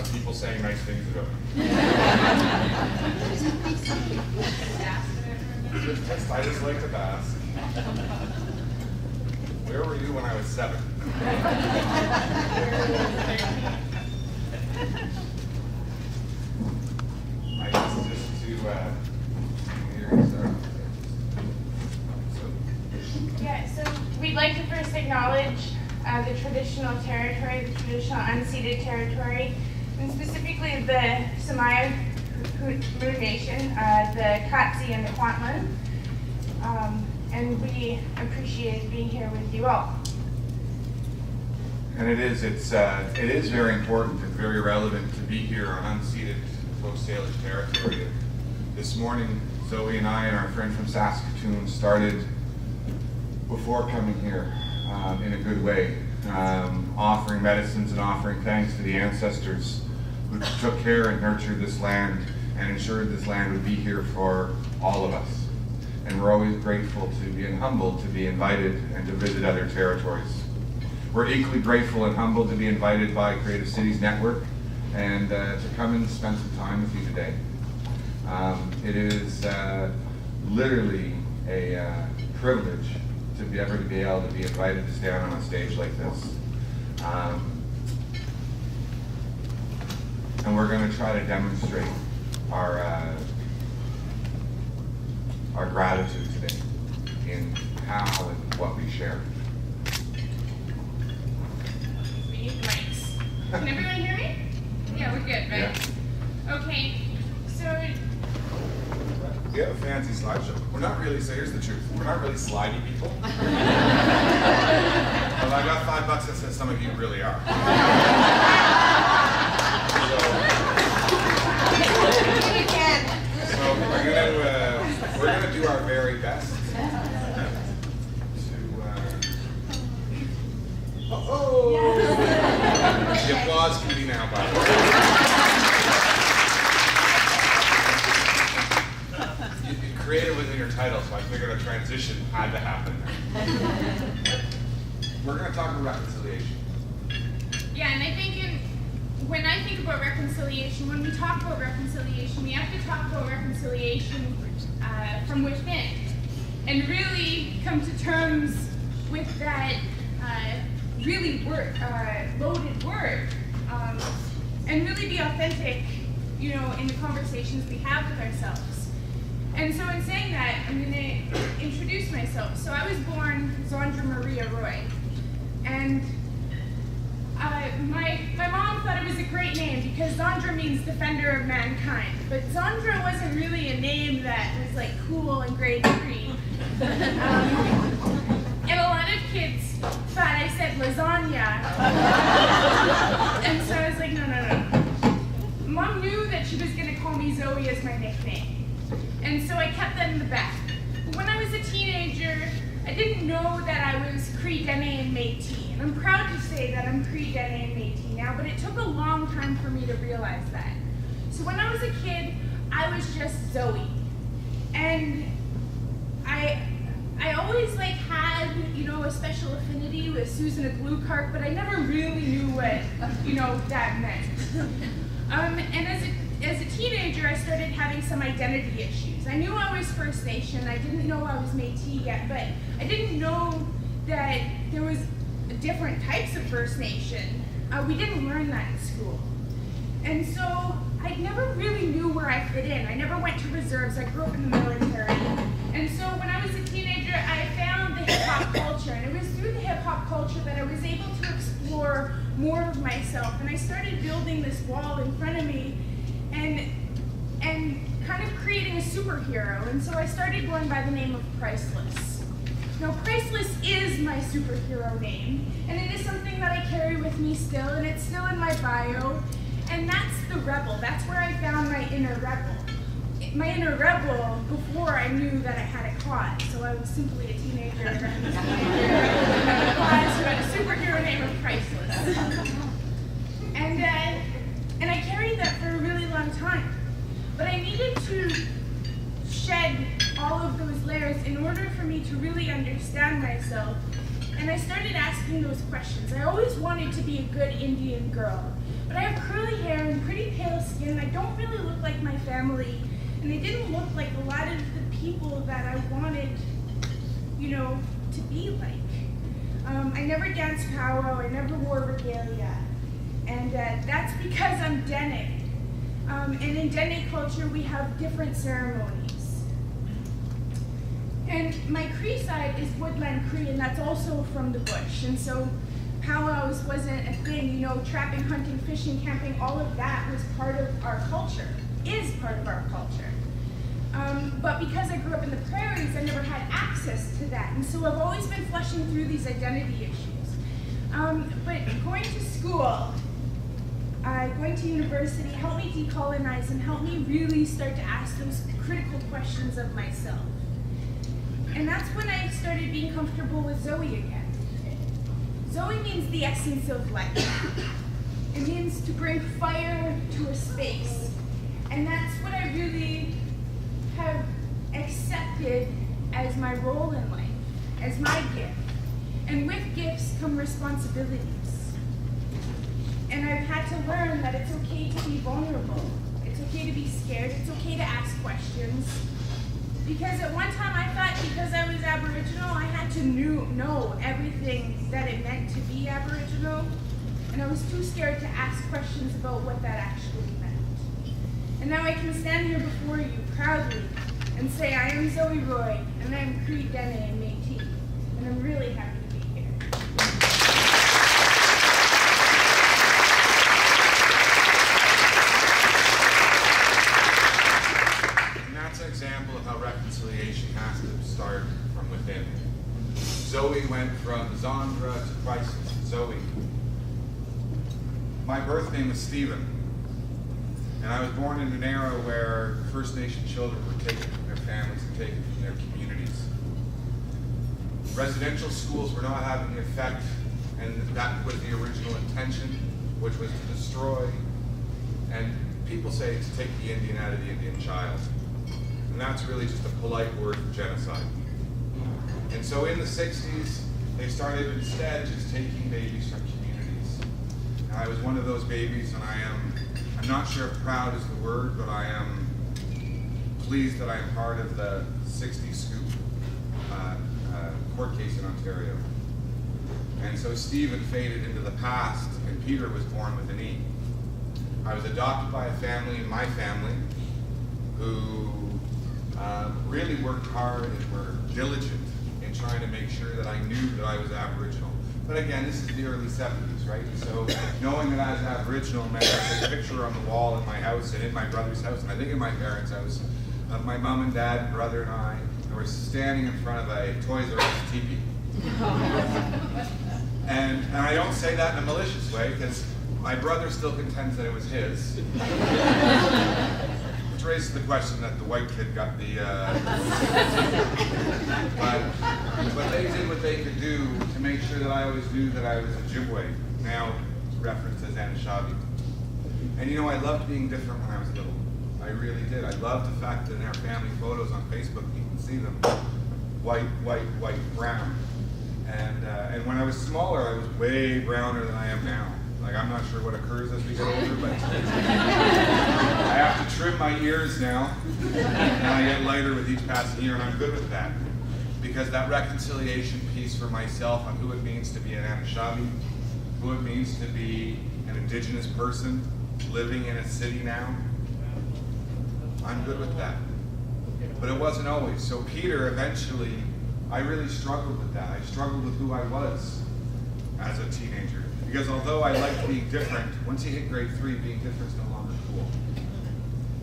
of people saying nice things about me. I just like to bask. Where were you when I was 7? I guess just to here start. Yeah, so we'd like to first acknowledge the traditional territory, the traditional unceded territory, and specifically the Samaya Moon Nation, the Katsi and the Kwantlen. And we appreciate being here with you all. And it is very important and very relevant to be here on unceded Coast Salish territory. This morning, Zoey and I and our friend from Saskatoon started before coming here in a good way, offering medicines and offering thanks to the ancestors who took care and nurtured this land and ensured this land would be here for all of us. And we're always grateful to be and humbled to be invited and to visit other territories. We're equally grateful and humbled to be invited by Creative Cities Network and to come and spend some time with you today. It is literally a privilege to be able to be invited to stand on a stage like this. And we're going to try to demonstrate our gratitude today in how and what we share. We need the mics. Can everyone hear me? Yeah, we're good, right? Yeah. Okay, so... We have a fancy slideshow. We're not really, so here's the truth, we're not really slidey people. But I got $5 that says some of you really are. So we're gonna do our very best to the applause can be now, by the way. You created within your title, so I figured a transition had to happen there. We're gonna talk about reconciliation. Yeah, and I think when I think about reconciliation, when we talk about reconciliation, we have to talk about reconciliation from within and really come to terms with that really loaded word and really be authentic, you know, in the conversations we have with ourselves. And so in saying that, I'm going to introduce myself. So I was born Zondra Maria Roy, and my mom thought it was a great name because Zondra means defender of mankind, but Zondra wasn't really a name that was like cool and grade 3. And a lot of kids thought I said lasagna. And so I was like, no. Mom knew that she was going to call me Zoey as my nickname. And so I kept that in the back. But when I was a teenager, I didn't know that I was Cree, Dene, and Métis. And I'm proud to say that I'm Cree, Dene, and Métis now, but it took a long time for me to realize that. So when I was a kid, I was just Zoey. And I always had, you know, a special affinity with Susan of Gluecark, but I never really knew what, you know, that meant. And as a teenager, I started having some identity issues. I knew I was First Nation. I didn't know I was Métis yet, but I didn't know that there was different types of First Nation. We didn't learn that in school. And so I never really knew where I fit in. I never went to reserves. I grew up in the military. And so when I was a teenager, I found the hip-hop culture. And it was through the hip-hop culture that I was able to explore more of myself. And I started building this wall in front of me and kind of creating a superhero. And so I started going by the name of Priceless. Now, Priceless is my superhero name, and it is something that I carry with me still, and it's still in my bio, and that's the rebel. That's where I found my inner rebel. My inner rebel before I knew that I had a cause. So I was simply a teenager, a cause who had a superhero name of Priceless. And I carried that for a really long time. But I needed to shed all of those layers in order for me to really understand myself. And I started asking those questions. I always wanted to be a good Indian girl, but I have curly hair and family, and they didn't look like a lot of the people that I wanted, to be like. I never danced powwow, I never wore regalia, and that's because I'm Dene. And in Dene culture, we have different ceremonies. And my Cree side is woodland Cree, and that's also from the bush. And so powwows wasn't a thing, trapping, hunting, fishing, camping, all of that was part of our culture, is part of our culture. But because I grew up in the prairies, I never had access to that. And so I've always been flushing through these identity issues. But going to school, going to university helped me decolonize and helped me really start to ask those critical questions of myself. And that's when I started being comfortable with Zoey again. Zoey means the essence of life. It means to bring fire to a space. And that's what I really have accepted as my role in life, as my gift. And with gifts come responsibilities. And I've had to learn that it's okay to be vulnerable. It's okay to be scared. It's okay to ask questions. Because at one time I thought because I was Aboriginal, I had to know everything that it meant to be Aboriginal. And I was too scared to ask questions about what that actually meant. And now I can stand here before you proudly and say I am Zoey Roy, and I am Cree, Dene, and Métis. And I'm really happy to be here. And that's an example of how reconciliation has to start from within. Zoey went from Zandra to crisis. Zoey. My birth name was Stephen. And I was born in an era where First Nation children were taken from their families and taken from their communities. Residential schools were not having the effect, and that was the original intention, which was to destroy, and people say to take the Indian out of the Indian child. And that's really just a polite word for genocide. And so in the 60s, they started instead just taking babies from communities. And I was one of those babies, and I'm not sure if proud is the word, but I am pleased that I am part of the 60 Scoop court case in Ontario. And so Stephen faded into the past, and Pytor was born with an E. I was adopted by a family in my family who really worked hard and were diligent in trying to make sure that I knew that I was Aboriginal. But again, this is the early 70s, right? So knowing that I was Aboriginal meant I had a picture on the wall in my house and in my brother's house, and I think in my parents' house, of my mom and dad and brother and I were standing in front of a Toys R Us teepee. And I don't say that in a malicious way, because my brother still contends that it was his. Which raises the question that the white kid got the... but they did what they could do to make sure that I always knew that I was Ojibwe, now referenced as Anishinaabe. And I loved being different when I was little. I really did. I loved the fact that in our family photos on Facebook, you can see them white, brown. And when I was smaller, I was way browner than I am now. Like, I'm not sure what occurs as we get older, but I have to trim my ears now, and I get lighter with each passing year, and I'm good with that. Because that reconciliation piece for myself on who it means to be an Anishinaabe, who it means to be an Indigenous person living in a city now, I'm good with that. But it wasn't always. So Pytor, eventually, I really struggled with that. I struggled with who I was as a teenager. Because although I liked being different, once you hit grade 3, being different is no longer cool.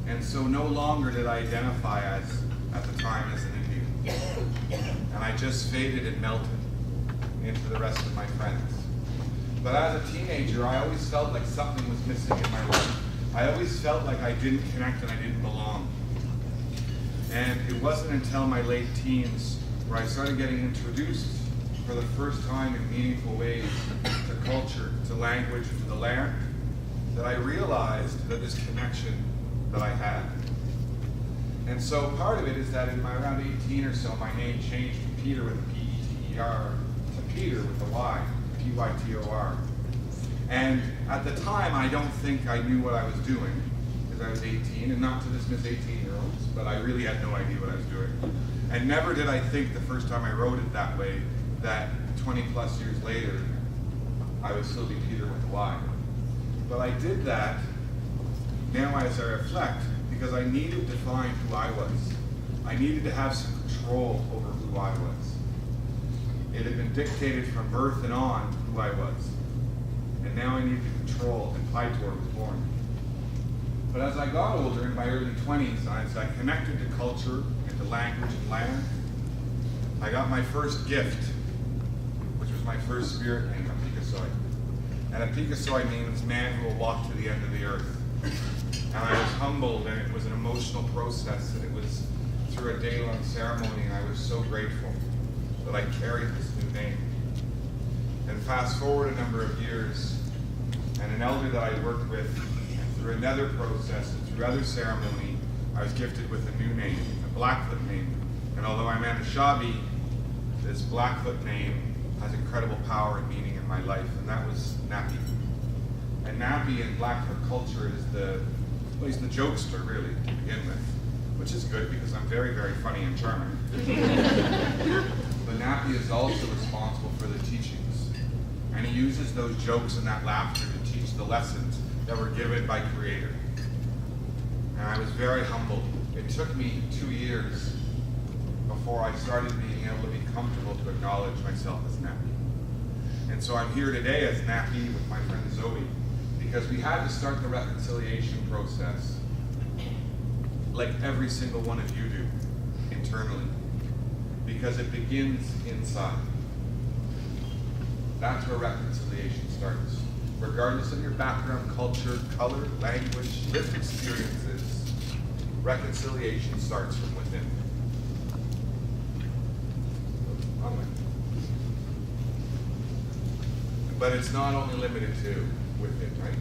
And so no longer did I identify as, at the time, as an Indian. And I just faded and melted into the rest of my friends. But as a teenager, I always felt like something was missing in my life. I always felt like I didn't connect and I didn't belong. And it wasn't until my late teens where I started getting introduced for the first time in meaningful ways to culture, to language, to the land, that I realized that this connection that I had. And so part of it is that in my around 18 or so, my name changed from Pytor with a P-E-T-E-R to Pytor with a Y, P-Y-T-O-R. And at the time, I don't think I knew what I was doing. because I was 18, and not to dismiss 18-year-olds, but I really had no idea what I was doing. And never did I think the first time I wrote it that way, that 20 plus years later, I would still be Peter with a Y. But I did that, now as I reflect, because I needed to find who I was. I needed to have some control over who I was. It had been dictated from birth and on who I was. And now I needed to control, and Pytor was born. But as I got older, in my early 20s, as I connected to culture and to language and land, I got my first gift, which was my first spirit name, Zoey. And Zoey means man who will walk to the end of the earth. And I was humbled, and it was an emotional process, and it was through a day-long ceremony, and I was so grateful that I carried this new name. And fast forward a number of years, and an elder that I worked with, and through another process, and through other ceremony, I was gifted with a new name, a Blackfoot name. And although I'm Anishinaabe, this Blackfoot name has incredible power and meaning in my life, and that was Nappy. And Nappy in Blackfoot culture is he's the jokester, really, to begin with, which is good because I'm very, very funny and charming. But Nappy is also responsible for the teachings, and he uses those jokes and that laughter to teach the lessons that were given by Creator. And I was very humbled. It took me 2 years before I started being able to be comfortable to acknowledge myself as Nappy. And so I'm here today as Nappy with my friend Zoey, because we had to start the reconciliation process like every single one of you do, internally, because it begins inside. That's where reconciliation starts. Regardless of your background, culture, color, language, lived experiences, reconciliation starts from within. But it's not only limited to within, right?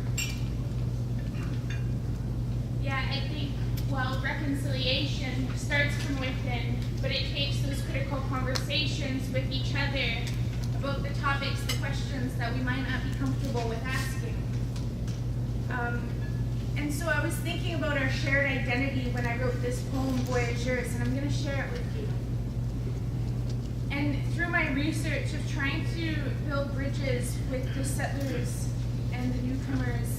Yeah, I think, well, reconciliation starts from within, but it takes those critical conversations with each other about the topics, the questions that we might not be comfortable with asking. And so I was thinking about our shared identity when I wrote this poem, Voyageurs, and I'm going to share it with you. And through my research of trying to build bridges with the settlers and the newcomers,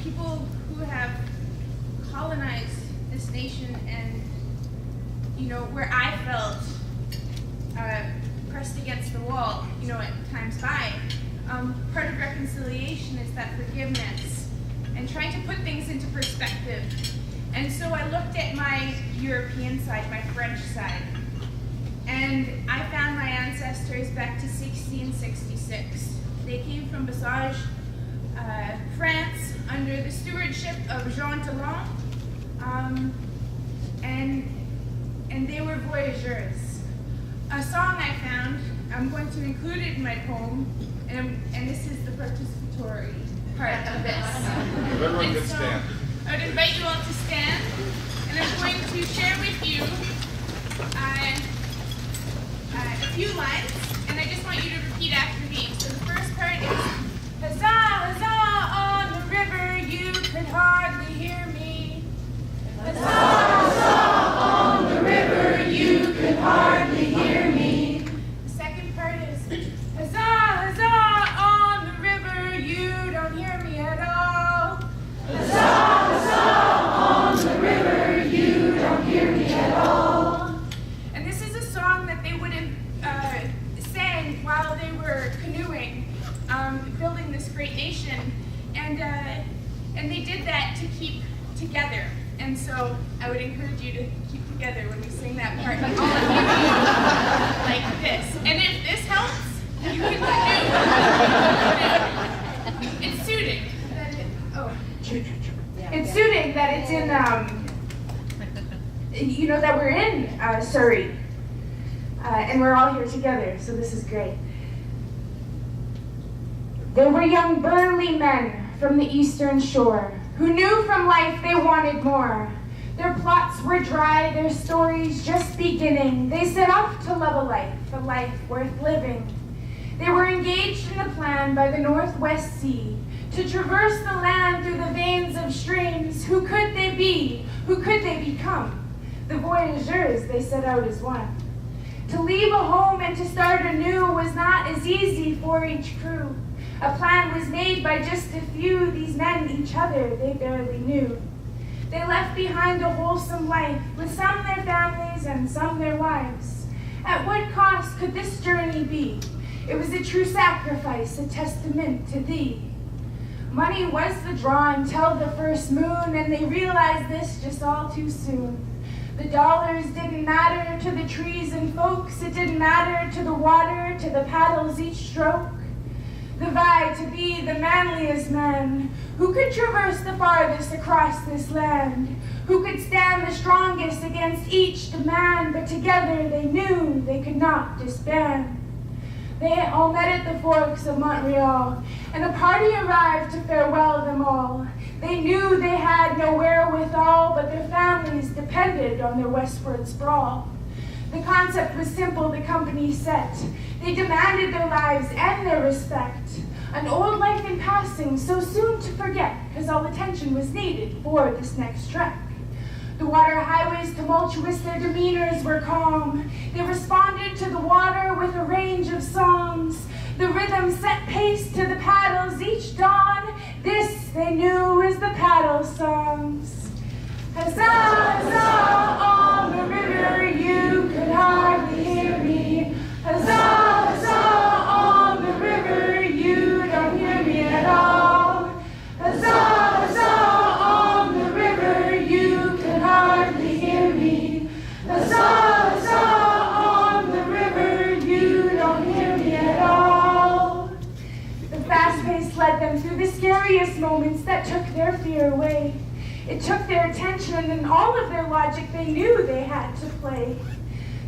people who have colonized this nation and, where I felt pressed against the wall, at times by, part of reconciliation is that forgiveness and trying to put things into perspective. And so I looked at my European side, my French side, and I found my ancestors back to 1666. They came from Bessage, France, under the stewardship of Jean Talon, and they were voyageurs. A song I found, I'm going to include it in my poem, and this is the participatory part of this. Everyone can stand. I would invite you all to stand, and I'm going to share with you a few lines, and I just want you to repeat after me. So the first part is, huzzah, huzzah, on the river, you could hardly hear me. Huzzah, huzzah, on the river, you could hardly hear me. The second part is, huzzah, huzzah, on the river, you don't hear me at all. Huzzah, huzzah, on the river, you don't hear me at all. And this is a song that they would have sang while they were canoeing, building this great nation, and they did that to keep together. And so I would encourage you to keep together when we sing that part. All of you like this. And if this helps, you can canoe. It's suiting that it's suiting that it's in that we're in Surrey. And we're all here together, so this is great. There were young burly men from the eastern shore who knew from life they wanted more. Their plots were dry, their stories just beginning. They set off to love a life worth living. They were engaged in a plan by the Northwest Sea to traverse the land through the veins of streams. Who could they be? Who could they become? The voyageurs, they set out as one. To leave a home and to start anew was not as easy for each crew. A plan was made by just a few. These men each other they barely knew. They left behind a wholesome life, with some their families and some their wives. At what cost could this journey be? It was a true sacrifice, a testament to thee. Money was the draw until the first moon, and they realized this just all too soon. The dollars didn't matter to the trees and folks. It didn't matter to the water, to the paddles each stroke. The vie to be the manliest men, who could traverse the farthest across this land, who could stand the strongest against each demand, but together they knew they could not disband. They all met at the forks of Montreal, and a party arrived to farewell them all. They knew they had no wherewithal, but their families depended on their westward sprawl. The concept was simple, the company set. They demanded their lives and their respect. An old life in passing, so soon to forget, because all attention was needed for this next trek. The water highways tumultuous, their demeanors were calm. They responded to the water with a range of songs. The rhythm set pace to the paddles each dawn. This they knew is the paddle songs. Huzzah, huzzah, on the river, you could hardly hear me. Huzzah, huzzah, on the river, you don't hear me at all. Huzzah, huzzah, on the river, you could hardly hear me. Huzzah, huzzah, on the river, you don't hear me at all. The fast pace led them through the scariest moments that took their fear away. It took their attention and all of their logic they knew they had to play.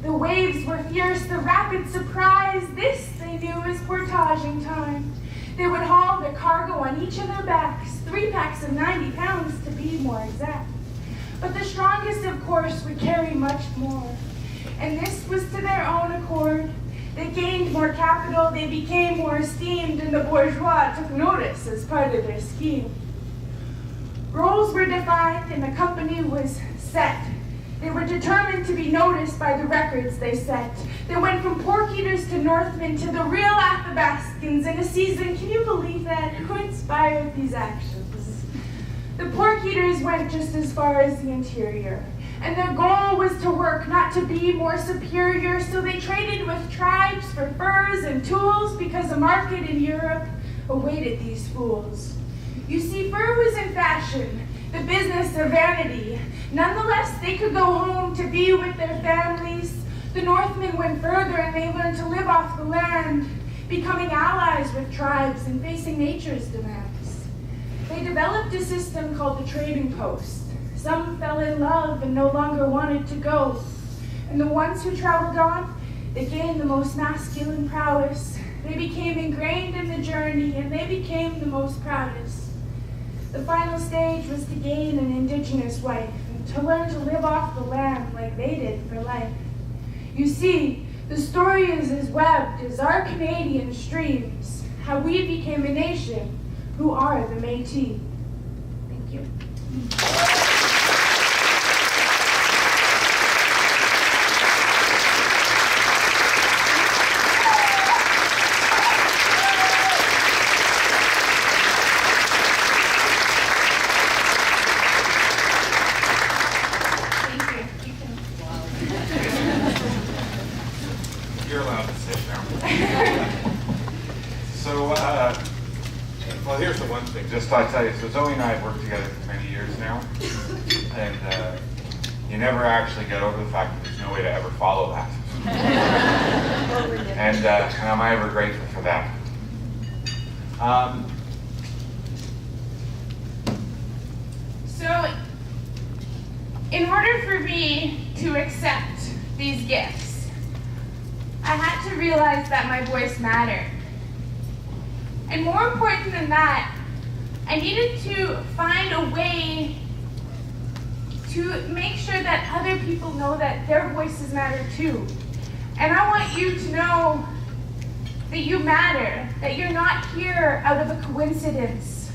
The waves were fierce, the rapid surprise. This they knew was portaging time. They would haul their cargo on each of their backs, 3 packs of 90 pounds to be more exact. But the strongest, of course, would carry much more. And this was to their own accord. They gained more capital, they became more esteemed, and the bourgeois took notice as part of their scheme. Roles were defined and a company was set. They were determined to be noticed by the records they set. They went from pork eaters to Northmen to the real Athabascans in a season. Can you believe that? Who inspired these actions? The pork eaters went just as far as the interior. And their goal was to work, not to be more superior. So they traded with tribes for furs and tools because a market in Europe awaited these fools. You see, fur was in fashion, the business of vanity. Nonetheless, they could go home to be with their families. The Northmen went further and they learned to live off the land, becoming allies with tribes and facing nature's demands. They developed a system called the trading post. Some fell in love and no longer wanted to go. And the ones who traveled on, they gained the most masculine prowess. They became ingrained in the journey and they became the most proudest. The final stage was to gain an indigenous wife and to learn to live off the land like they did for life. You see, the story is as webbed as our Canadian streams, how we became a nation who are the Métis. Thank you. You're allowed to sit now. So, well, here's the one thing. Just thought I'd tell you. So Zoey and I have worked together for many years now, and you never actually get over the fact that there's no way to ever follow that. And I'm ever grateful for that. So, in order for me to accept these gifts, I had to realize that my voice mattered. And more important than that, I needed to find a way to make sure that other people know that their voices matter too. And I want you to know that you matter, that you're not here out of a coincidence.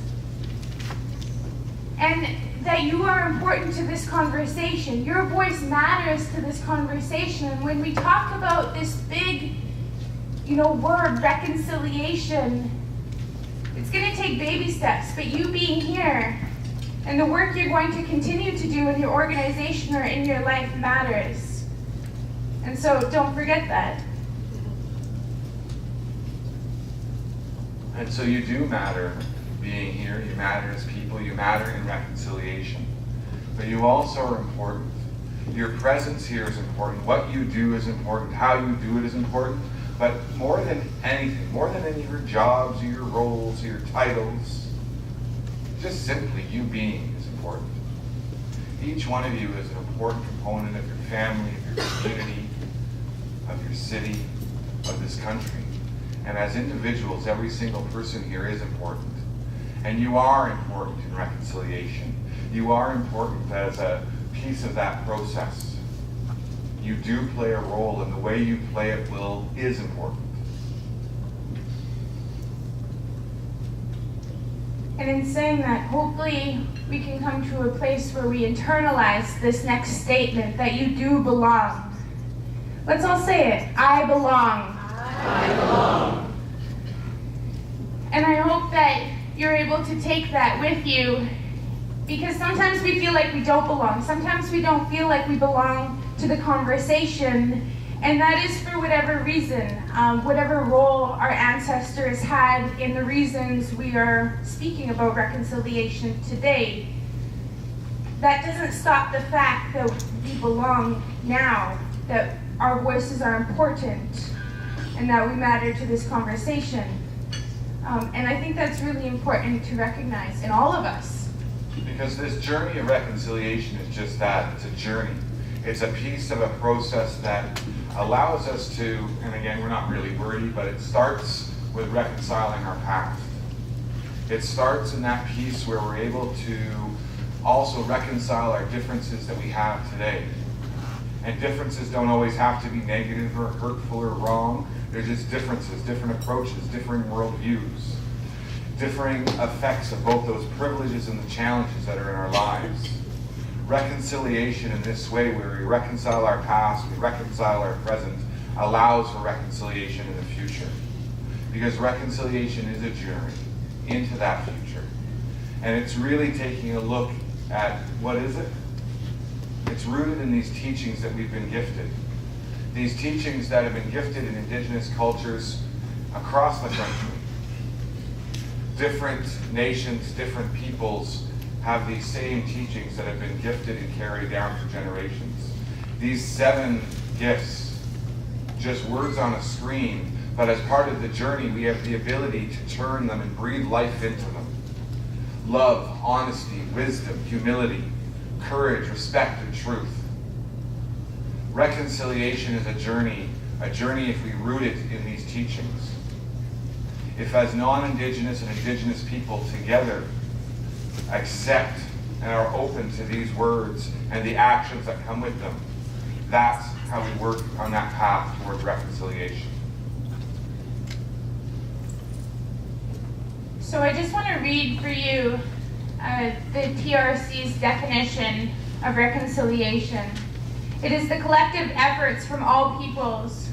and that you are important to this conversation. Your voice matters to this conversation. And when we talk about this big, word, reconciliation, it's going to take baby steps, but you being here and the work you're going to continue to do in your organization or in your life matters. And so don't forget that. And so you do matter being here, you matter as people, you matter in reconciliation. But you also are important. Your presence here is important. What you do is important. How you do it is important. But more than anything, more than any of your jobs or your roles or your titles, just simply you being is important. Each one of you is an important component of your family, of your community, of your city, of this country. And as individuals, every single person here is important. And you are important in reconciliation. You are important as a piece of that process. You do play a role, and the way you play it is important. And in saying that, hopefully we can come to a place where we internalize this next statement, that you do belong. Let's all say it. I belong. I belong. And I hope that you're able to take that with you, because sometimes we feel like we don't belong. Sometimes we don't feel like we belong to the conversation, and that is for whatever reason, whatever role our ancestors had in the reasons we are speaking about reconciliation today. That doesn't stop the fact that we belong now, that our voices are important, and that we matter to this conversation. And I think that's really important to recognize in all of us. Because this journey of reconciliation is just that. It's a journey. It's a piece of a process that allows us to, and again, we're not really wordy, but it starts with reconciling our past. It starts in that piece where we're able to also reconcile our differences that we have today. And differences don't always have to be negative or hurtful or wrong. They're just differences, different approaches, differing worldviews, differing effects of both those privileges and the challenges that are in our lives. Reconciliation in this way, where we reconcile our past, we reconcile our present, allows for reconciliation in the future. Because reconciliation is a journey into that future. And it's really taking a look at, what is it? It's rooted in these teachings that we've been gifted. These teachings that have been gifted in Indigenous cultures across the country. Different nations, different peoples have these same teachings that have been gifted and carried down for generations. These 7 gifts, just words on a screen, but as part of the journey, we have the ability to turn them and breathe life into them. Love, honesty, wisdom, humility, courage, respect, and truth. Reconciliation is a journey if we root it in these teachings. If as non-Indigenous and Indigenous people together accept and are open to these words and the actions that come with them, that's how we work on that path towards reconciliation. So I just want to read for you the TRC's definition of reconciliation. It is the collective efforts from all peoples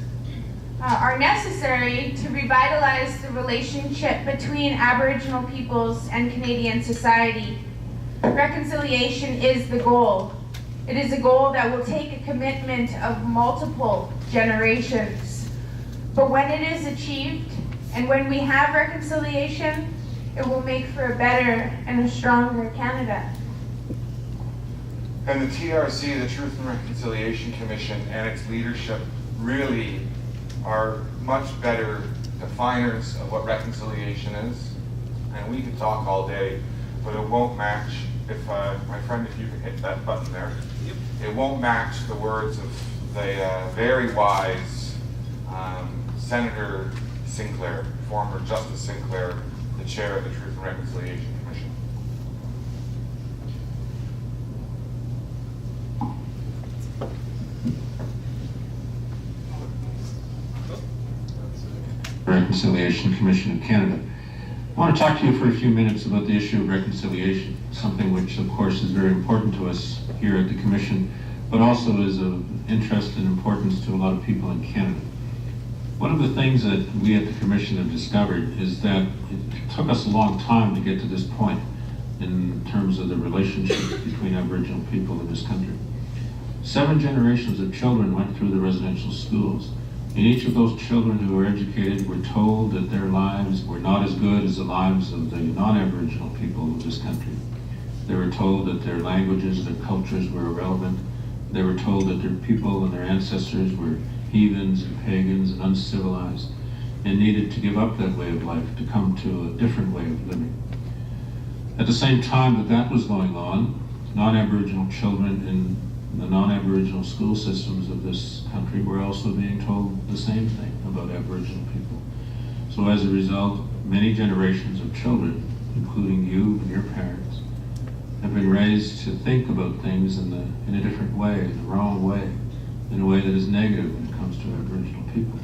are necessary to revitalize the relationship between Aboriginal peoples and Canadian society. Reconciliation is the goal. It is a goal that will take a commitment of multiple generations. But when it is achieved, and when we have reconciliation, it will make for a better and a stronger Canada. And the TRC, the Truth and Reconciliation Commission, and its leadership really are much better definers of what reconciliation is. And we could talk all day, but it won't match, my friend, if you can hit that button there, it won't match the words of the very wise Senator Sinclair, former Justice Sinclair, the chair of the Truth and Reconciliation Commission. Reconciliation Commission of Canada. I want to talk to you for a few minutes about the issue of reconciliation, something which of course is very important to us here at the Commission, but also is of interest and importance to a lot of people in Canada. One of the things that we at the Commission have discovered is that it took us a long time to get to this point in terms of the relationship between Aboriginal people in this country. 7 generations of children went through the residential schools. And each of those children who were educated were told that their lives were not as good as the lives of the non-Aboriginal people of this country. They were told that their languages, their cultures were irrelevant. They were told that their people and their ancestors were heathens and pagans and uncivilized and needed to give up that way of life to come to a different way of living. At the same time that that was going on, non-Aboriginal children in the non-Aboriginal school systems of this country were also being told the same thing about Aboriginal people. So as a result, many generations of children, including you and your parents, have been raised to think about things in a different way, in the wrong way, in a way that is negative when it comes to Aboriginal people.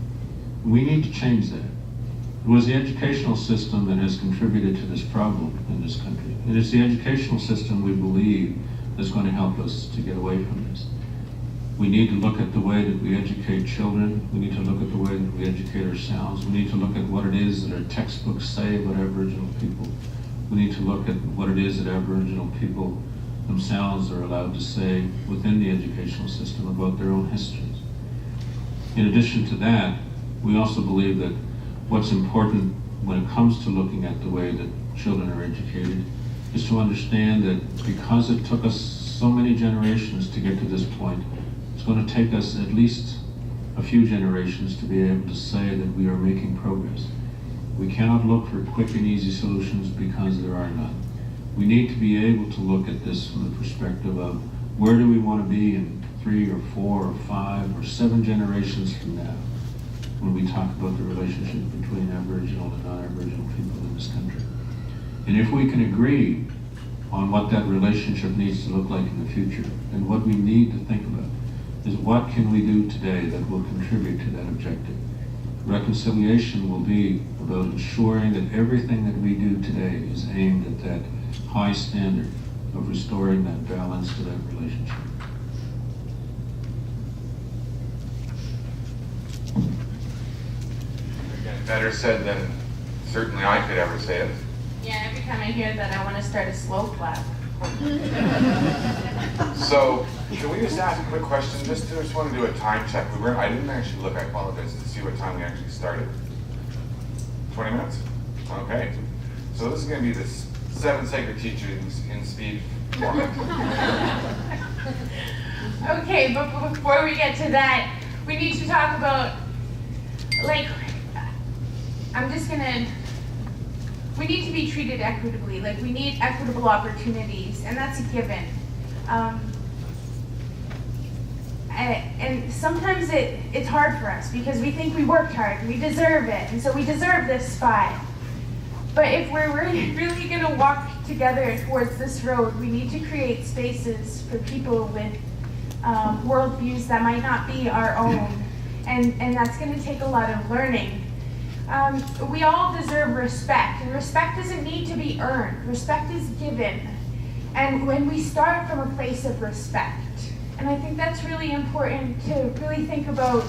We need to change that. It was the educational system that has contributed to this problem in this country. It is the educational system, we believe, that's going to help us to get away from this. We need to look at the way that we educate children. We need to look at the way that we educate ourselves. We need to look at what it is that our textbooks say about Aboriginal people. We need to look at what it is that Aboriginal people themselves are allowed to say within the educational system about their own histories. In addition to that, we also believe that what's important when it comes to looking at the way that children are educated is to understand that because it took us so many generations to get to this point, it's going to take us at least a few generations to be able to say that we are making progress. We cannot look for quick and easy solutions because there are none. We need to be able to look at this from the perspective of where do we want to be in 3 or 4 or 5 or 7 generations from now when we talk about the relationship between Aboriginal and non-Aboriginal people in this country. And if we can agree on what that relationship needs to look like in the future, and what we need to think about is what can we do today that will contribute to that objective. Reconciliation will be about ensuring that everything that we do today is aimed at that high standard of restoring that balance to that relationship. Again, better said than certainly I could ever say it. Yeah, every time I hear that, I want to start a slow clap. So, can we just ask a quick question? Just want to do a time check. I didn't actually look, I apologize, to see what time we actually started. 20 minutes? Okay. So this is going to be the 7 sacred teachings in speed format. Okay, but before we get to that, we need to talk about, we need to be treated equitably. We need equitable opportunities, and that's a given. And sometimes it's hard for us because we think we worked hard, we deserve it, and so we deserve this spot. But if we're really going to walk together towards this road, we need to create spaces for people with worldviews that might not be our own, and that's going to take a lot of learning. We all deserve respect, and respect doesn't need to be earned. Respect is given. And when we start from a place of respect, and I think that's really important to really think about,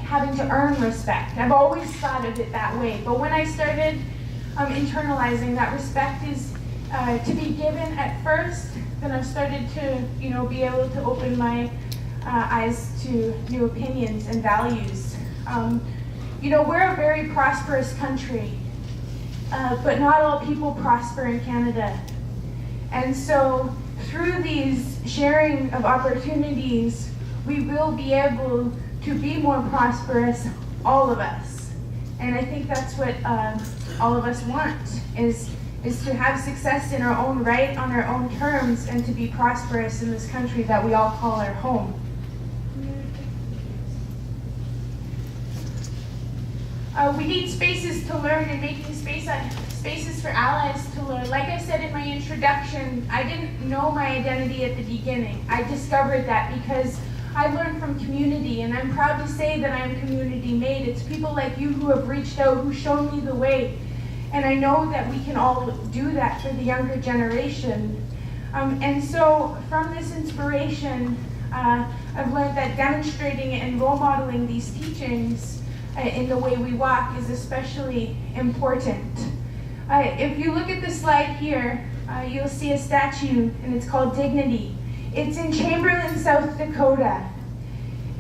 having to earn respect. I've always thought of it that way, but when I started internalizing that respect is to be given at first, then I've started to, be able to open my eyes to new opinions and values. We're a very prosperous country, but not all people prosper in Canada. And so through these sharing of opportunities, we will be able to be more prosperous, all of us. And I think that's what all of us want, is to have success in our own right, on our own terms, and to be prosperous in this country that we all call our home. We need spaces to learn, and making spaces for allies to learn. Like I said in my introduction, I didn't know my identity at the beginning. I discovered that because I learn from community, and I'm proud to say that I am community made. It's people like you who have reached out, who shown me the way. And I know that we can all do that for the younger generation. And so from this inspiration, I've learned that demonstrating and role modeling these teachings in the way we walk is especially important. If you look at the slide here, you'll see a statue, and it's called Dignity. It's in Chamberlain, South Dakota,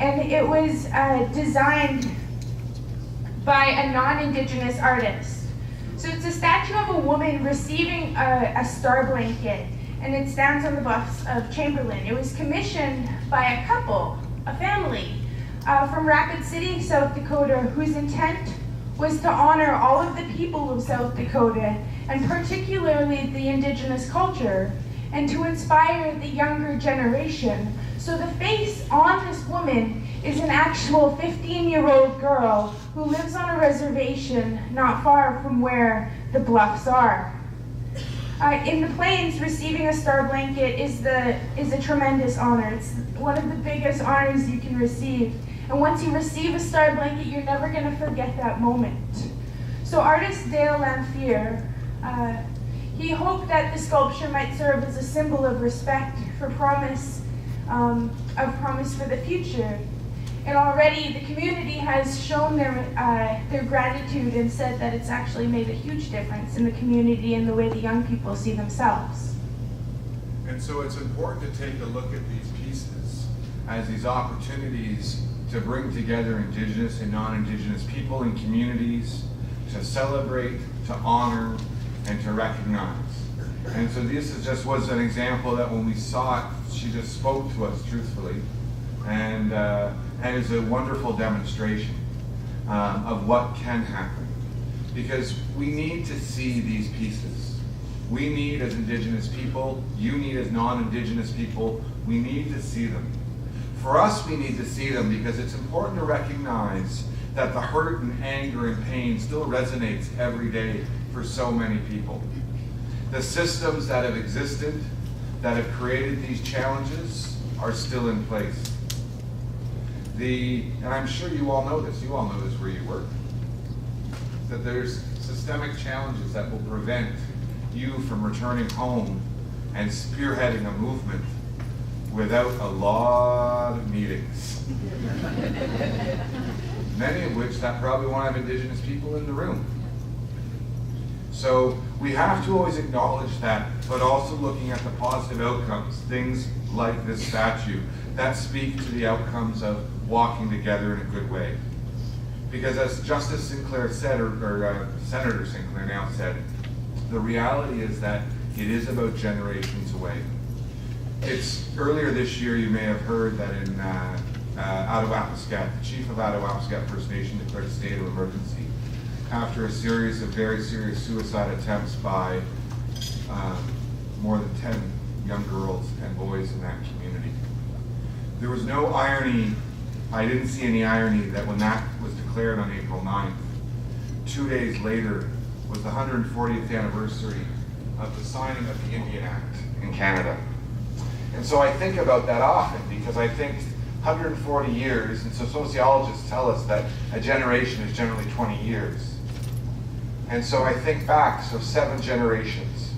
and it was designed by a non-Indigenous artist. So it's a statue of a woman receiving a star blanket, and it stands on the bluffs of Chamberlain. It was commissioned by a couple, a family, from Rapid City, South Dakota, whose intent was to honor all of the people of South Dakota, and particularly the Indigenous culture, and to inspire the younger generation. So the face on this woman is an actual 15-year-old girl who lives on a reservation not far from where the bluffs are. In the plains, receiving a star blanket is a tremendous honor. It's one of the biggest honors you can receive. And once you receive a star blanket, you're never going to forget that moment. So artist Dale Lamphere, he hoped that the sculpture might serve as a symbol of respect for promise for the future. And already the community has shown their gratitude and said that it's actually made a huge difference in the community and the way the young people see themselves. And so it's important to take a look at these pieces as these opportunities to bring together Indigenous and non-Indigenous people and communities, to celebrate, to honor, and to recognize. And so this was an example that when we saw it, she just spoke to us truthfully, and is a wonderful demonstration of what can happen. Because we need to see these pieces. We need, as Indigenous people, you need as non-Indigenous people, we need to see them. For us, we need to see them because it's important to recognize that the hurt and anger and pain still resonates every day for so many people. The systems that have existed, that have created these challenges, are still in place. And I'm sure you all know this where you work, that there's systemic challenges that will prevent you from returning home and spearheading a movement without a lot of meetings. Many of which that probably won't have Indigenous people in the room. So we have to always acknowledge that, but also looking at the positive outcomes, things like this statue, that speak to the outcomes of walking together in a good way. Because as Justice Sinclair said, or Senator Sinclair now said, the reality is that it is about generations away. Earlier this year, you may have heard that in Attawapiskat, the chief of Attawapiskat First Nation declared a state of emergency after a series of very serious suicide attempts by more than 10 young girls and boys in that community. There was no irony, I didn't see any irony that when that was declared on April 9th, 2 days later was the 140th anniversary of the signing of the Indian Act in Canada. And so I think about that often because I think 140 years, and so sociologists tell us that a generation is generally 20 years. And so I think back, 7 generations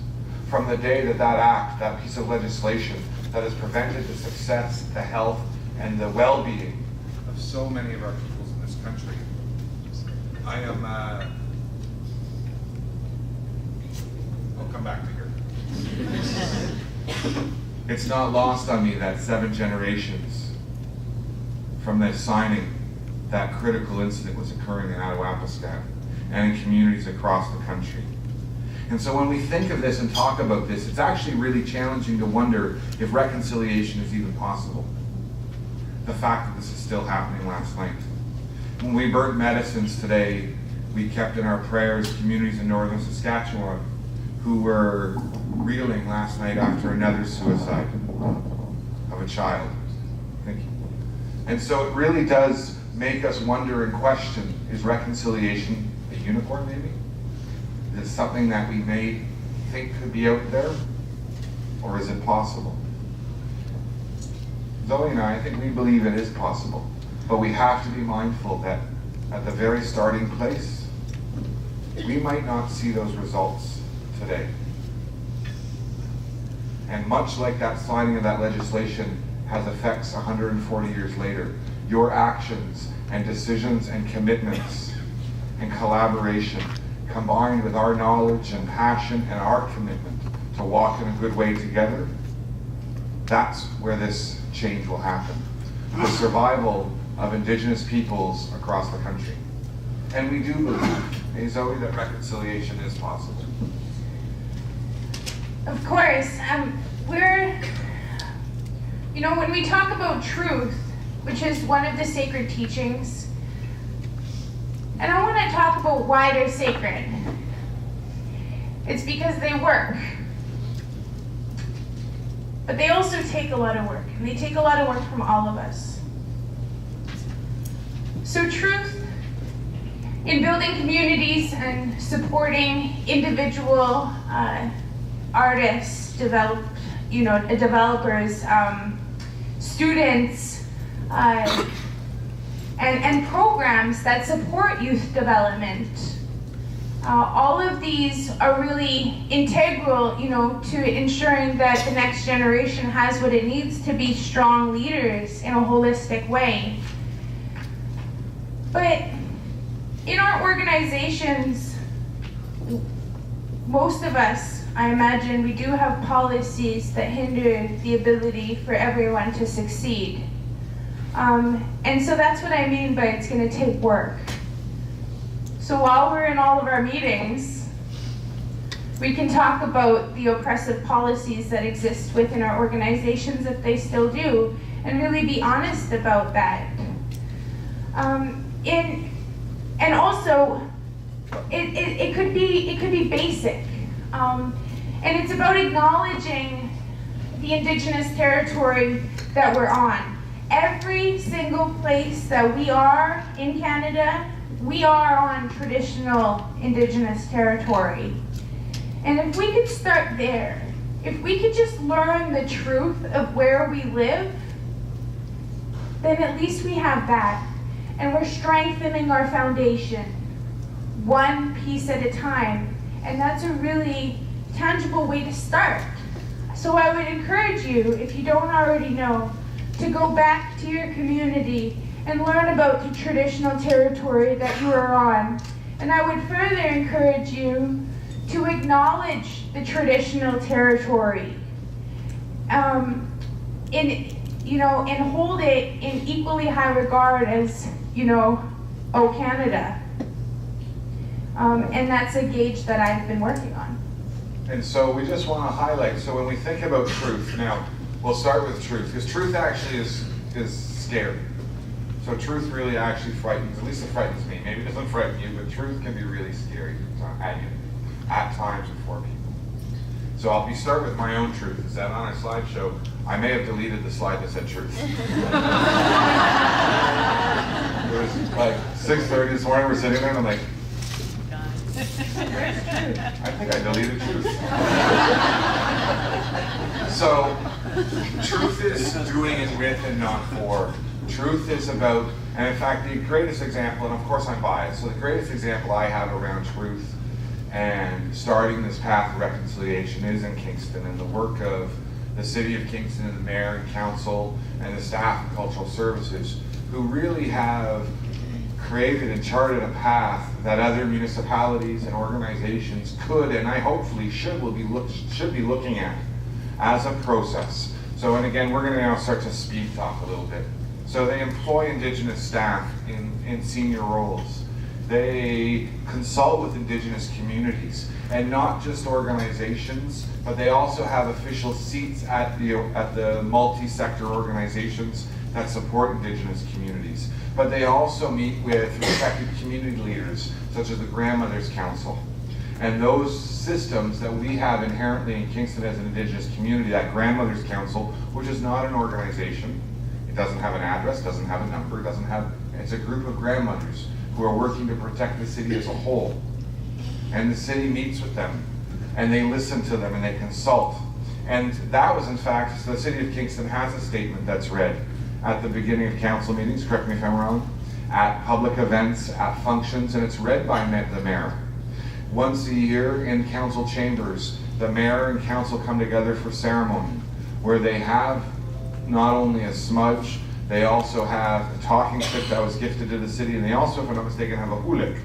from the day that act, that piece of legislation that has prevented the success, the health, and the well-being of so many of our peoples in this country. I am, I'll come back to here. It's not lost on me that 7 generations from the signing, that critical incident was occurring in Attawapiskat and in communities across the country. And so when we think of this and talk about this, it's actually really challenging to wonder if reconciliation is even possible. The fact that this is still happening last night. When we burnt medicines today, we kept in our prayers communities in northern Saskatchewan who were reeling last night after another suicide of a child. Thank you. And so it really does make us wonder and question, is reconciliation a unicorn maybe? Is it something that we may think could be out there? Or is it possible? Zoey and I think we believe it is possible, but we have to be mindful that at the very starting place, we might not see those results today. And much like that signing of that legislation has effects 140 years later, your actions and decisions and commitments and collaboration combined with our knowledge and passion and our commitment to walk in a good way together, that's where this change will happen. The survival of Indigenous peoples across the country. And we do believe, hey Zoey, that reconciliation is possible. Of course, when we talk about truth, which is one of the sacred teachings, and I want to talk about why they're sacred. It's because they work. But they also take a lot of work, and they take a lot of work from all of us. So truth in building communities and supporting individual artists, developers, students, and programs that support youth development. All of these are really integral, to ensuring that the next generation has what it needs to be strong leaders in a holistic way. But in our organizations, most of us, I imagine, we do have policies that hinder the ability for everyone to succeed. And so that's what I mean by it's going to take work. So while we're in all of our meetings, we can talk about the oppressive policies that exist within our organizations, if they still do, and really be honest about that. And also, it could be basic, and it's about acknowledging the Indigenous territory that we're on. Every single place that we are in Canada, we are on traditional Indigenous territory. And if we could start there, if we could just learn the truth of where we live, then at least we have that. And we're strengthening our foundation, one piece at a time. And that's a really tangible way to start. So I would encourage you, if you don't already know, to go back to your community and learn about the traditional territory that you are on. And I would further encourage you to acknowledge the traditional territory, and hold it in equally high regard as, Canada. And that's a gauge that I've been working on. And so we just want to highlight, so when we think about truth, now we'll start with truth, because truth actually is scary. So truth really actually frightens, at least it frightens me. Maybe it doesn't frighten you, but truth can be really scary at times and for people. So I'll start with my own truth, is that on a slideshow, I may have deleted the slide that said truth. It was like 6:30 this morning, we're sitting there and I'm like, I think I deleted truth. So, truth is doing it with and not for. Truth is about, and in fact, the greatest example, and of course I'm biased, so the greatest example I have around truth and starting this path of reconciliation is in Kingston, and the work of the City of Kingston and the Mayor and Council and the staff of Cultural Services, who really have created and charted a path that other municipalities and organizations could, and I hopefully should be looking at as a process. So, and again, we're going to now start to speed talk a little bit. So they employ Indigenous staff in senior roles. They consult with Indigenous communities, and not just organizations, but they also have official seats at the multi-sector organizations that support Indigenous communities. But they also meet with respected community leaders, such as the Grandmothers Council. And those systems that we have inherently in Kingston as an Indigenous community, that Grandmothers Council, which is not an organization, it doesn't have an address, doesn't have a number, it's a group of grandmothers who are working to protect the city as a whole. And the city meets with them, and they listen to them, and they consult. And that was, in fact, the City of Kingston has a statement that's read at the beginning of council meetings, correct me if I'm wrong, at public events, at functions, and it's read by the mayor. Once a year in council chambers, the mayor and council come together for ceremony, where they have not only a smudge, they also have a talking stick that was gifted to the city, and they also, if I'm not mistaken, have a hulik,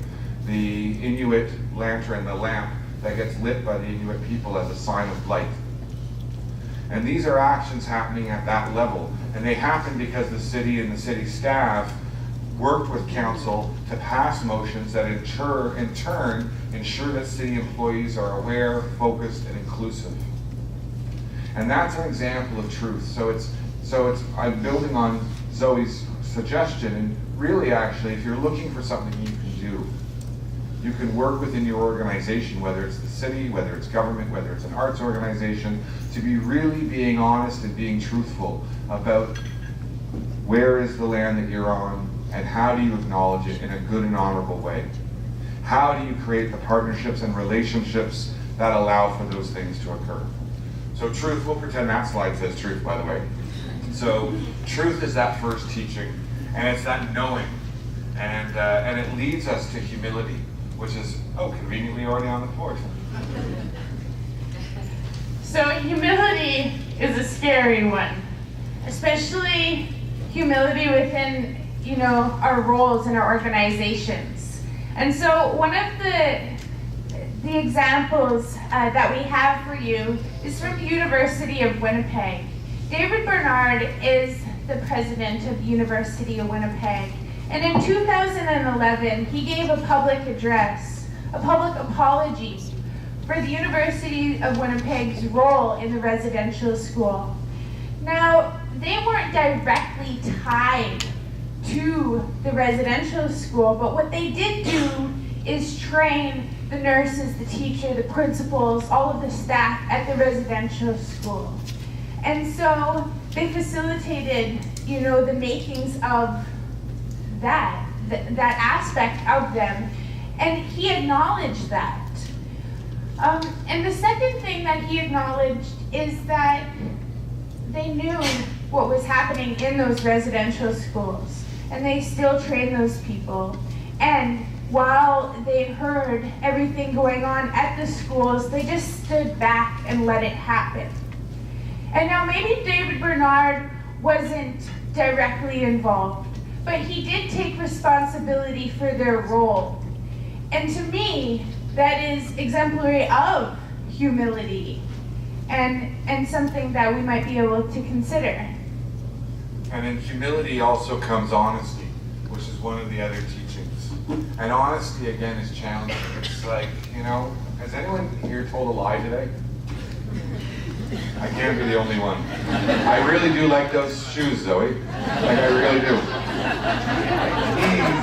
the Inuit lantern, the lamp that gets lit by the Inuit people as a sign of light. And these are actions happening at that level, and they happen because the city and the city staff worked with council to pass motions that in turn ensure that city employees are aware, focused, and inclusive. And that's an example of truth. So I'm building on Zoe's suggestion, and really actually, if you're looking for something you can do, you can work within your organization, whether it's the city, whether it's government, whether it's an arts organization, to be really being honest and being truthful about where is the land that you're on, and how do you acknowledge it in a good and honorable way? How do you create the partnerships and relationships that allow for those things to occur? So truth, we'll pretend that slide says truth, by the way. So truth is that first teaching, and it's that knowing, and it leads us to humility, which is, conveniently already on the board. So humility is a scary one, especially humility within, our roles in our organizations. And so one of the examples that we have for you is from the University of Winnipeg. David Bernard is the president of the University of Winnipeg. And in 2011, he gave a public address, a public apology for the University of Winnipeg's role in the residential school. Now, they weren't directly tied to the residential school, but what they did do is train the nurses, the teacher, the principals, all of the staff at the residential school. And so they facilitated, the makings of that aspect of them, and he acknowledged that. And the second thing that he acknowledged is that they knew what was happening in those residential schools, and they still train those people. And while they heard everything going on at the schools, they just stood back and let it happen. And now maybe David Bernard wasn't directly involved, but he did take responsibility for their role. And to me, that is exemplary of humility and something that we might be able to consider. And in humility also comes honesty, which is one of the other teachings. And honesty, again, is challenging. It's like, has anyone here told a lie today? I can't be the only one. I really do like those shoes, Zoey. Like, I really do.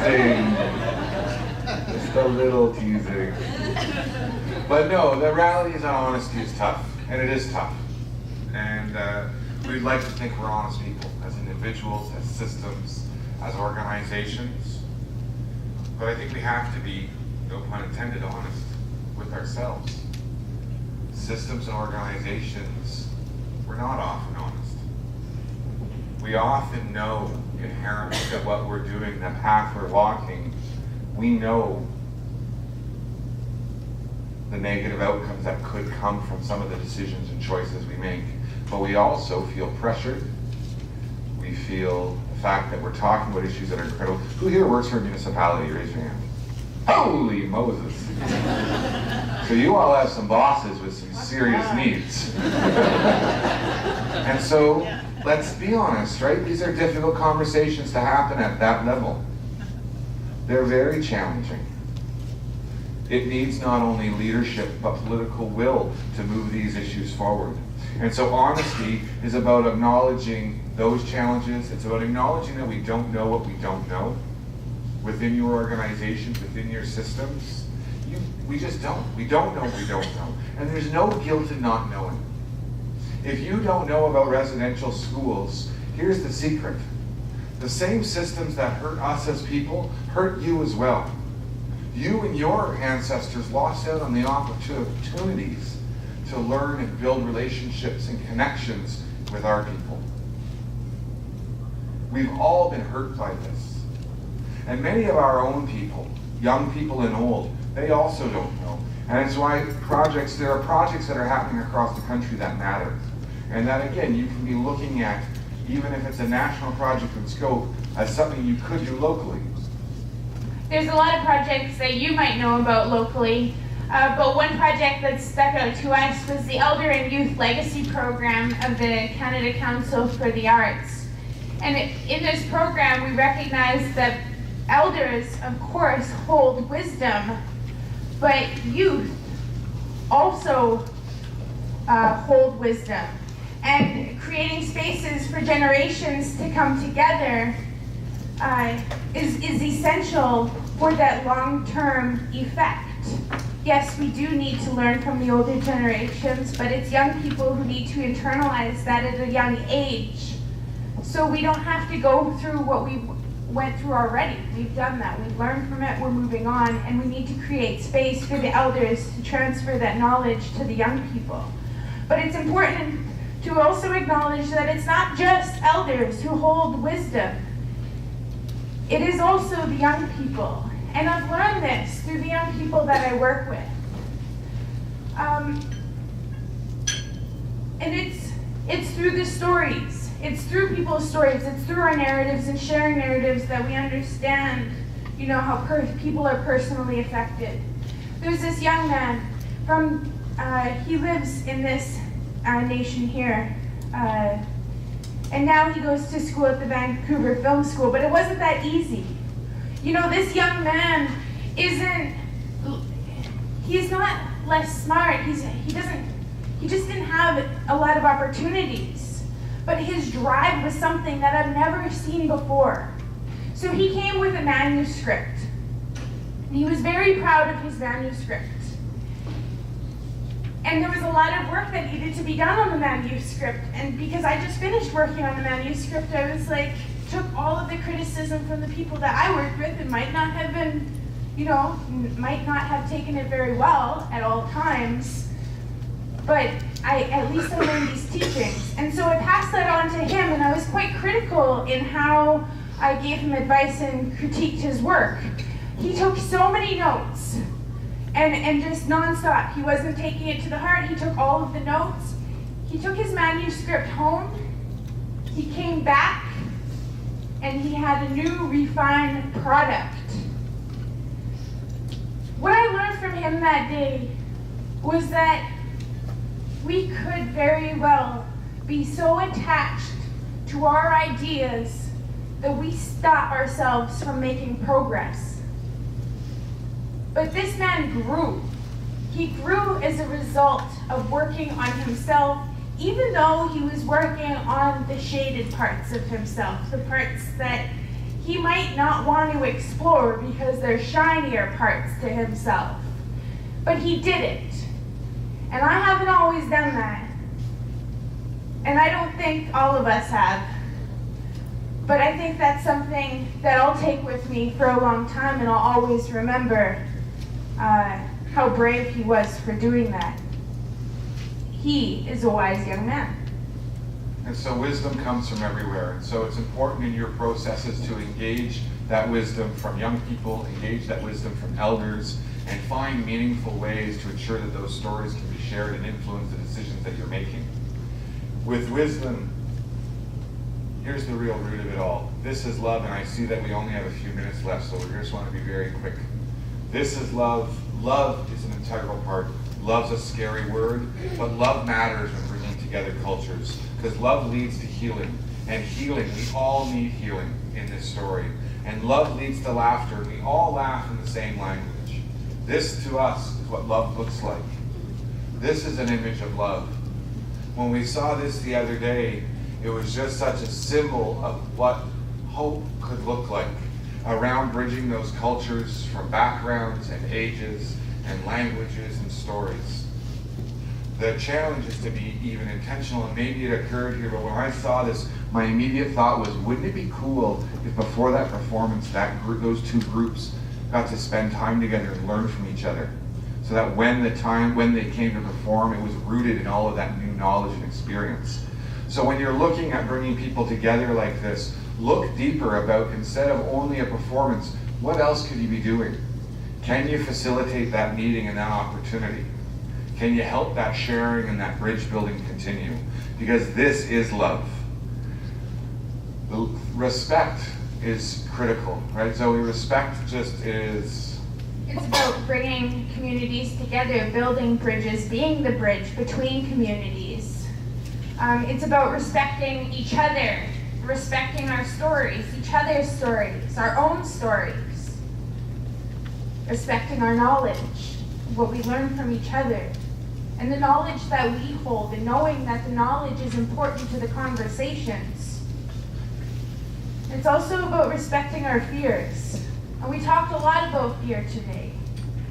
Teasing. Just a little teasing. But no, the reality is that honesty is tough. And it is tough. And we'd like to think we're honest people, as individuals, as systems, as organizations. But I think we have to be, no pun intended, honest with ourselves. Systems and organizations, we're not often honest. We often know inherently that what we're doing, the path we're walking, we know the negative outcomes that could come from some of the decisions and choices we make. But we also feel pressured. We feel the fact that we're talking about issues that are critical. Who here works for a municipality? Raise your hand. Holy Moses. So you all have some bosses with some serious needs. And so, let's be honest, right? These are difficult conversations to happen at that level. They're very challenging. It needs not only leadership, but political will to move these issues forward. And so honesty is about acknowledging those challenges. It's about acknowledging that we don't know what we don't know within your organizations, within your systems. We just don't. We don't know what we don't know. And there's no guilt in not knowing. If you don't know about residential schools, here's the secret. The same systems that hurt us as people hurt you as well. You and your ancestors lost out on the opportunities to learn and build relationships and connections with our people. We've all been hurt by this. And many of our own people, young people and old, they also don't know. And it's why there are projects that are happening across the country that matter. And that, again, you can be looking at, even if it's a national project in scope, as something you could do locally. There's a lot of projects that you might know about locally, but one project that stuck out to us was the Elder and Youth Legacy Program of the Canada Council for the Arts. And in this program, we recognize that elders, of course, hold wisdom, but youth also hold wisdom. And creating spaces for generations to come together is essential for that long-term effect. Yes, we do need to learn from the older generations, but it's young people who need to internalize that at a young age. So we don't have to go through what we went through already. We've done that. We've learned from it. We're moving on, and we need to create space for the elders to transfer that knowledge to the young people. But it's important to also acknowledge that it's not just elders who hold wisdom. It is also the young people. And I've learned this through the young people that I work with. And it's through the stories. It's through people's stories. It's through our narratives and sharing narratives that we understand, how people are personally affected. There's this young man he lives in this nation here, and now he goes to school at the Vancouver Film School, but it wasn't that easy. This young man he's not less smart, he just didn't have a lot of opportunities, but his drive was something that I've never seen before. So he came with a manuscript, and he was very proud of his manuscript. And there was a lot of work that needed to be done on the manuscript. And because I just finished working on the manuscript, I was took all of the criticism from the people that I worked with and might not have been, might not have taken it very well at all times. But at least I learned these teachings. And so I passed that on to him, and I was quite critical in how I gave him advice and critiqued his work. He took so many notes. And just nonstop. He wasn't taking it to the heart. He took all of the notes. He took his manuscript home. He came back, and he had a new, refined product. What I learned from him that day was that we could very well be so attached to our ideas that we stop ourselves from making progress. But this man grew. He grew as a result of working on himself, even though he was working on the shaded parts of himself, the parts that he might not want to explore because they're shinier parts to himself. But he did it. And I haven't always done that. And I don't think all of us have. But I think that's something that I'll take with me for a long time, and I'll always remember how brave he was for doing that. He is a wise young man. And so wisdom comes from everywhere. And so it's important in your processes to engage that wisdom from young people, engage that wisdom from elders, and find meaningful ways to ensure that those stories can be shared and influence the decisions that you're making. With wisdom, here's the real root of it all. This is love, and I see that we only have a few minutes left, so we just want to be very quick. This is love. Love is an integral part. Love's a scary word, but love matters when bringing together cultures, because love leads to healing. And healing, we all need healing in this story. And love leads to laughter. We all laugh in the same language. This, to us, is what love looks like. This is an image of love. When we saw this the other day, it was just such a symbol of what hope could look like around bridging those cultures from backgrounds and ages and languages and stories. The challenge is to be even intentional, and maybe it occurred here, but when I saw this, my immediate thought was, wouldn't it be cool if before that performance, those two groups got to spend time together and learn from each other? so that when they came to perform, it was rooted in all of that new knowledge and experience. So when you're looking at bringing people together like this, look deeper about, instead of only a performance, what else could you be doing? Can you facilitate that meeting and that opportunity? Can you help that sharing and that bridge building continue? Because this is love. The respect is critical, right? Zoey, respect just is... It's about bringing communities together, building bridges, being the bridge between communities. It's about respecting each other, respecting our stories, each other's stories, our own stories. Respecting our knowledge, what we learn from each other, and the knowledge that we hold, and knowing that the knowledge is important to the conversations. It's also about respecting our fears. And we talked a lot about fear today.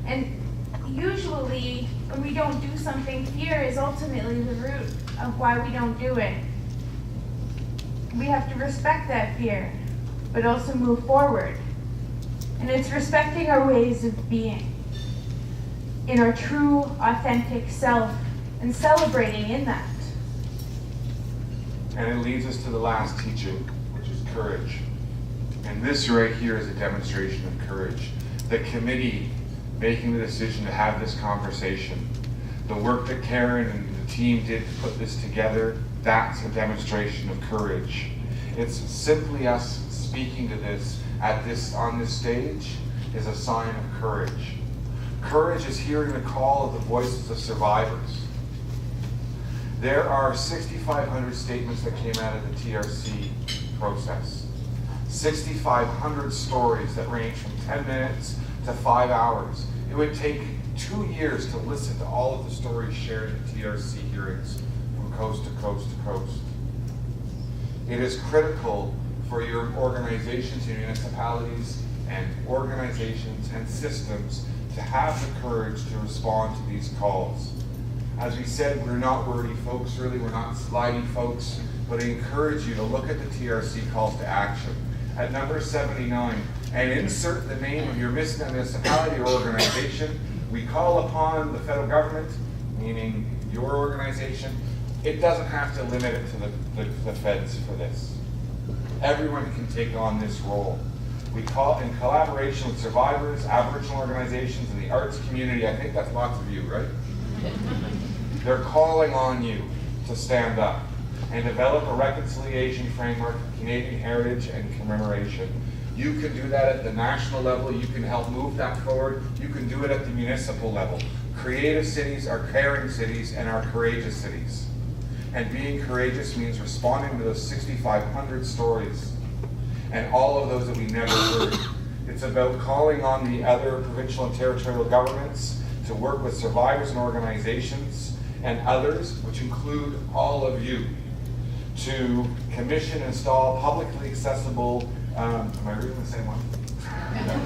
And usually, when we don't do something, fear is ultimately the root of why we don't do it. We have to respect that fear, but also move forward. And it's respecting our ways of being, in our true, authentic self, and celebrating in that. And it leads us to the last teaching, which is courage. And this right here is a demonstration of courage. The committee making the decision to have this conversation, the work that Karen and the team did to put this together, that's a demonstration of courage. It's simply us speaking to this on this stage is a sign of courage. Courage is hearing the call of the voices of survivors. There are 6,500 statements that came out of the TRC process. 6,500 stories that range from 10 minutes to 5 hours. It would take 2 years to listen to all of the stories shared at TRC hearings from coast to coast to coast. It is critical for your organizations, your municipalities, and organizations and systems to have the courage to respond to these calls. As we said, we're not wordy folks, really, we're not slidey folks, but I encourage you to look at the TRC calls to action. At number 79, and insert the name of your municipality or organization. We call upon the federal government, meaning your organization. It doesn't have to limit it to the feds for this. Everyone can take on this role. We call, in collaboration with survivors, Aboriginal organizations, and the arts community, I think that's lots of you, right? They're calling on you to stand up and develop a reconciliation framework for Canadian heritage and commemoration. You can do that at the national level. You can help move that forward. You can do it at the municipal level. Creative cities are caring cities and are courageous cities. And being courageous means responding to those 6,500 stories and all of those that we never heard. It's about calling on the other provincial and territorial governments to work with survivors and organizations and others, which include all of you, to commission and install publicly accessible, am I reading the same one?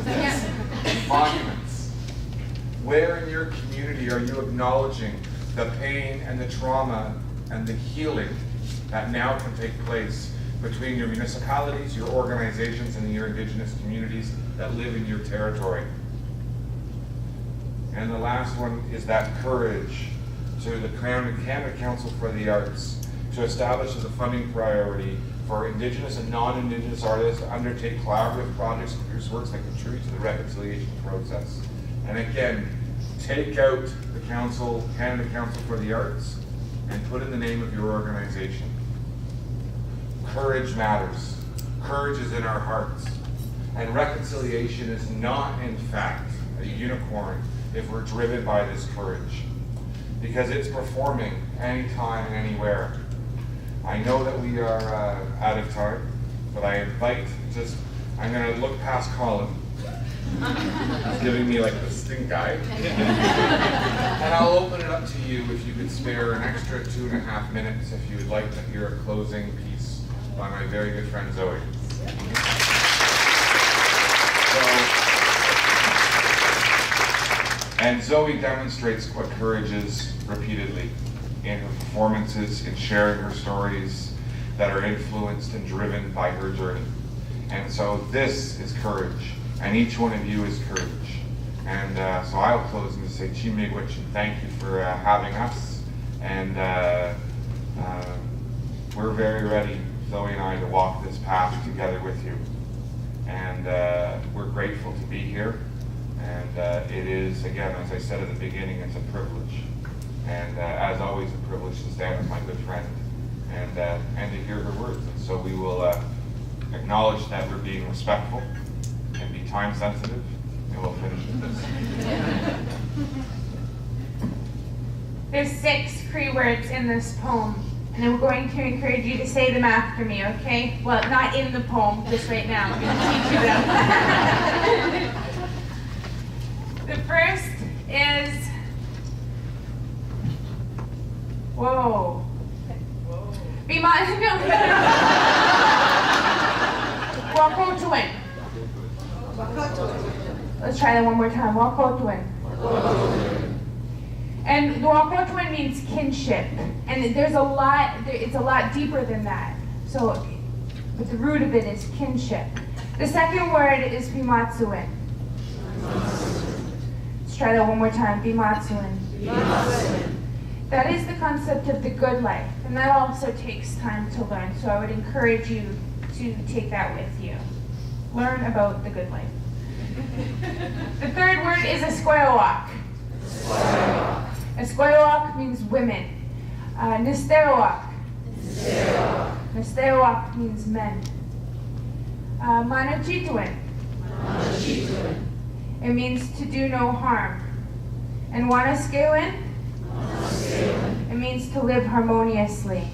Yes. Monuments. Where in your community are you acknowledging the pain and the trauma and the healing that now can take place between your municipalities, your organizations, and your Indigenous communities that live in your territory? And the last one is that courage to the Canada Council for the Arts to establish as a funding priority for Indigenous and non-Indigenous artists to undertake collaborative projects and produce works that contribute to the reconciliation process. And again, take out the Council, Canada Council for the Arts, and put in the name of your organization. Courage matters. Courage is in our hearts. And reconciliation is not, in fact, a unicorn if we're driven by this courage. Because it's performing anytime and anywhere. I know that we are out of time, but I invite I'm going to look past Colin. He's giving me like the stink eye. And I'll open it up to you if you could spare an extra 2.5 minutes if you would like to hear a closing piece by my very good friend Zoey. And Zoey demonstrates what courage is repeatedly in her performances, in sharing her stories that are influenced and driven by her journey. And so this is courage, and each one of you is courage. And so I will close and just say, Chimigwich, and thank you for having us. And we're very ready, Zoe and I, to walk this path together with you. And we're grateful to be here. And it is, again, as I said at the beginning, it's a privilege. And as always, a privilege to stand with my good friend and to hear her words. And so we will acknowledge that we're being respectful and be time sensitive, and we'll finish with this. There's 6 Cree words in this poem, and I'm going to encourage you to say them after me, okay? Well, not in the poem, just right now. I'm going to teach you them. The first is, whoa. Be my, no. Wakotuin. Let's try that one more time. Wakotuin. And the Wakotuin means kinship. And there's a lot, it's a lot deeper than that. So, but the root of it is kinship. The second word is bimatsuin. Let's try that one more time. Bimatsuin. That is the concept of the good life, and that also takes time to learn, so I would encourage you to take that with you. Learn about the good life. The third word is Esquayawak. Esquayawak means women. Nistewak. Nistewak means men. Manachituin. It means to do no harm. And Wanaskewin. It means to live harmoniously.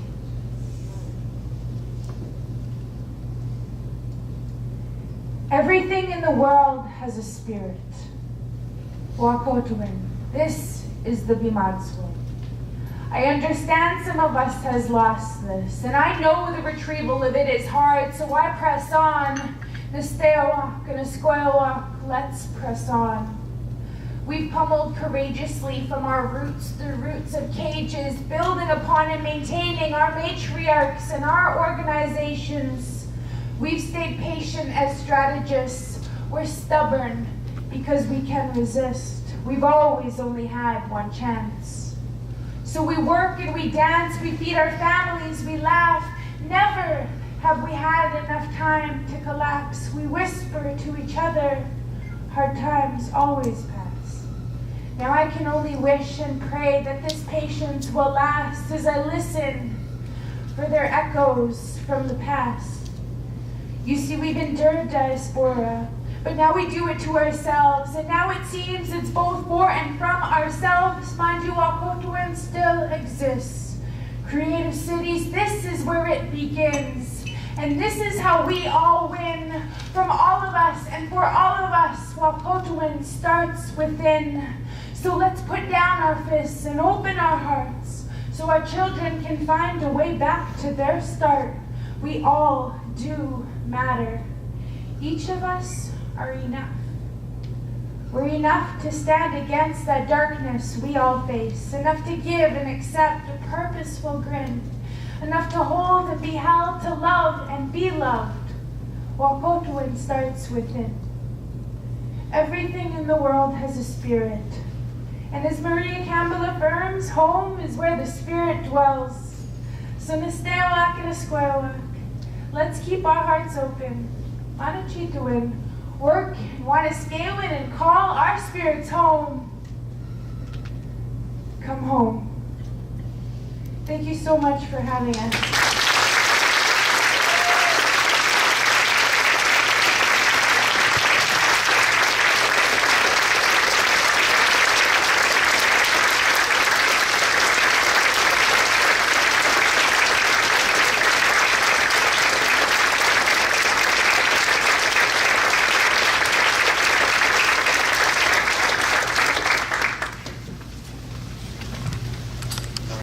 Everything in the world has a spirit. Wakotuin. This is the Bimatswin. I understand some of us has lost this, and I know the retrieval of it is hard, so I press on. Nistewak and Esquayawak, let's press on. We've pummeled courageously from our roots through roots of cages, building upon and maintaining our matriarchs and our organizations. We've stayed patient as strategists. We're stubborn because we can resist. We've always only had one chance. So we work and we dance, we feed our families, we laugh. Never have we had enough time to collapse. We whisper to each other, hard times always pass. Now I can only wish and pray that this patience will last as I listen for their echoes from the past. You see, we've endured diaspora, but now we do it to ourselves, and now it seems it's both for and from ourselves. Mind you, Wakotuin still exists. Creative cities, this is where it begins. And this is how we all win. From all of us and for all of us, Wakotuin starts within. So let's put down our fists and open our hearts so our children can find a way back to their start. We all do matter. Each of us are enough. We're enough to stand against that darkness we all face, enough to give and accept a purposeful grin, enough to hold and be held, to love and be loved. Wakotuin starts within. Everything in the world has a spirit. And as Maria Campbell affirms, home is where the spirit dwells. So Nistewak and Esquayawak, let's keep our hearts open. Manachituin, work and Wanaskewin and call our spirits home. Come home. Thank you so much for having us.